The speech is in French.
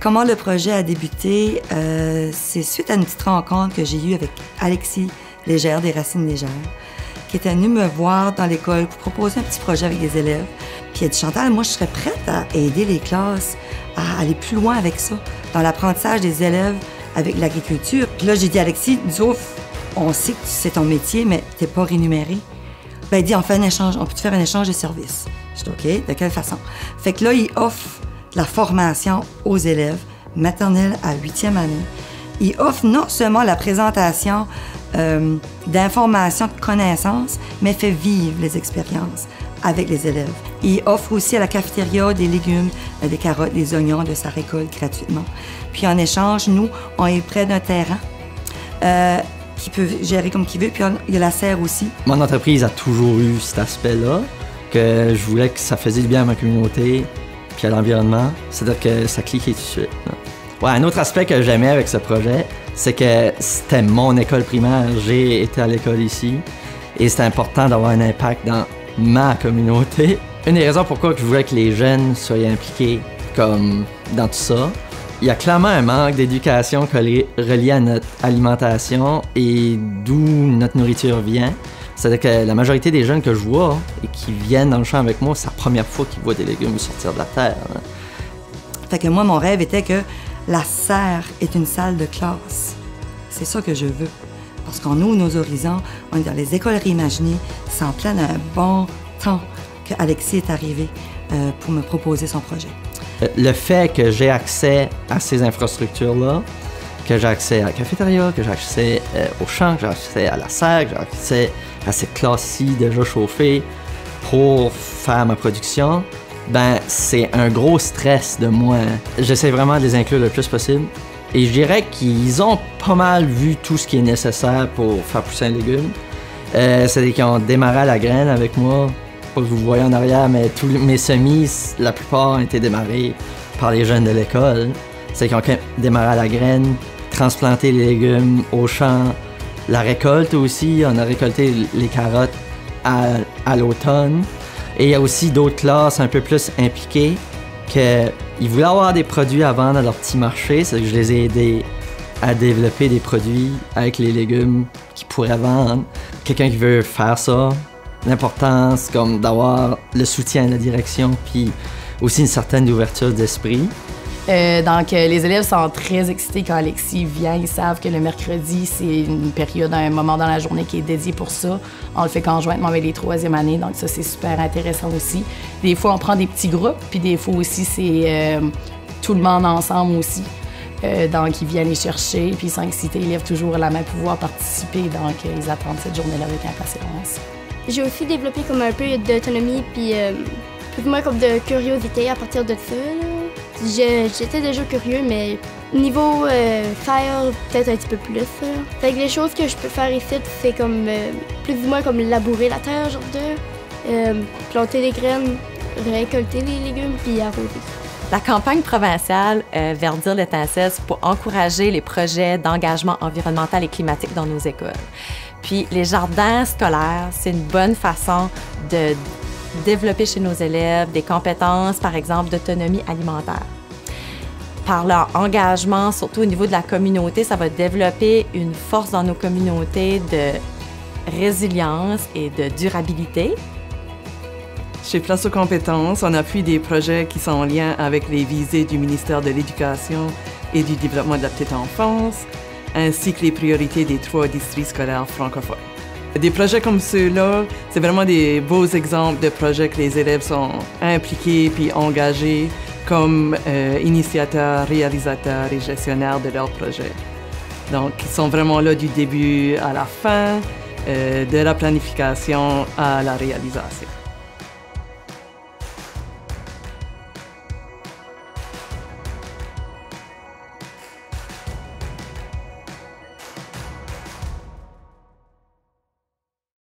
Comment le projet a débuté? C'est suite à une petite rencontre que j'ai eue avec Alexis Légère, des Racines Légères, qui était venu me voir dans l'école pour proposer un petit projet avec des élèves. Puis il a dit, Chantal, moi, je serais prête à aider les classes à aller plus loin avec ça, dans l'apprentissage des élèves avec l'agriculture. Puis là, j'ai dit, Alexis, nous, on sait que c'est ton métier, mais t'es pas rémunéré. Ben, il dit, on fait un échange, on peut te faire un échange de services. Je dis, OK, de quelle façon? Fait que là, il offre la formation aux élèves, maternelle à 8e année. Il offre non seulement la présentation d'informations, de connaissances, mais fait vivre les expériences avec les élèves. Il offre aussi à la cafétéria des légumes, des carottes, des oignons de sa récolte gratuitement. Puis en échange, nous, on est près d'un terrain qui peut gérer comme qu'il veut, puis il y a la serre aussi. Mon entreprise a toujours eu cet aspect-là, que je voulais que ça faisait du bien à ma communauté, puis à l'environnement, c'est-à-dire que ça cliquait tout de suite. Ouais, un autre aspect que j'aimais avec ce projet, c'est que c'était mon école primaire. J'ai été à l'école ici et c'était important d'avoir un impact dans ma communauté. Une des raisons pourquoi je voulais que les jeunes soient impliqués comme dans tout ça, il y a clairement un manque d'éducation relié à notre alimentation et d'où notre nourriture vient. C'est-à-dire que la majorité des jeunes que je vois et qui viennent dans le champ avec moi, c'est la première fois qu'ils voient des légumes sortir de la terre. Fait que moi, mon rêve était que la serre est une salle de classe. C'est ça que je veux. Parce qu'on ouvre nos horizons, on est dans les écoles réimaginées, c'est en plein un bon temps qu'Alexis est arrivé pour me proposer son projet. Le fait que j'ai accès à ces infrastructures-là, que j'ai accès à la cafétéria, que j'ai accès au champ, que j'ai accès à la serre, que j'ai accès à cette classe-ci déjà chauffée pour faire ma production, ben c'est un gros stress de moi. J'essaie vraiment de les inclure le plus possible. Et je dirais qu'ils ont pas mal vu tout ce qui est nécessaire pour faire pousser un légume. C'est-à-dire qu'ils ont démarré à la graine avec moi. Pas que vous voyez en arrière, mais tous mes semis, la plupart ont été démarrés par les jeunes de l'école. C'est-à-dire qu'ils ont démarré à la graine, transplanté les légumes au champ. La récolte aussi, on a récolté les carottes à l'automne. Et il y a aussi d'autres classes un peu plus impliquées qu'ils voulaient avoir des produits à vendre à leur petit marché. C'est que je les ai aidés à développer des produits avec les légumes qu'ils pourraient vendre. Quelqu'un qui veut faire ça, l'important, c'est comme d'avoir le soutien de la direction puis aussi une certaine ouverture d'esprit. Donc, les élèves sont très excités quand Alexis vient. Ils savent que le mercredi, c'est une période, un moment dans la journée qui est dédié pour ça. On le fait conjointement avec les 3e années, donc ça, c'est super intéressant aussi. Des fois, on prend des petits groupes, puis des fois aussi, c'est tout le monde ensemble aussi. Donc, ils viennent les chercher, puis ils sont excités. Les élèves toujours à la main pour pouvoir participer, donc ils attendent cette journée-là avec impatience. J'ai aussi développé comme un peu d'autonomie, puis plus ou moins comme de curiosité à partir de ça. J'étais déjà curieux, mais niveau faire, peut-être un petit peu plus. Fait que les choses que je peux faire ici, c'est comme plus ou moins comme labourer la terre, genre planter des graines, récolter les légumes, puis arroser. La campagne provinciale Verdir l'étincelle, c'est pour encourager les projets d'engagement environnemental et climatique dans nos écoles. Puis les jardins scolaires, c'est une bonne façon de développer chez nos élèves des compétences, par exemple, d'autonomie alimentaire. Par leur engagement, surtout au niveau de la communauté, ça va développer une force dans nos communautés de résilience et de durabilité. Chez Place aux compétences, on appuie des projets qui sont en lien avec les visées du ministère de l'Éducation et du Développement de la petite enfance, ainsi que les priorités des 3 districts scolaires francophones. Des projets comme ceux-là, c'est vraiment des beaux exemples de projets que les élèves sont impliqués puis engagés comme initiateurs, réalisateurs et gestionnaires de leurs projets. Donc, ils sont vraiment là du début à la fin, de la planification à la réalisation.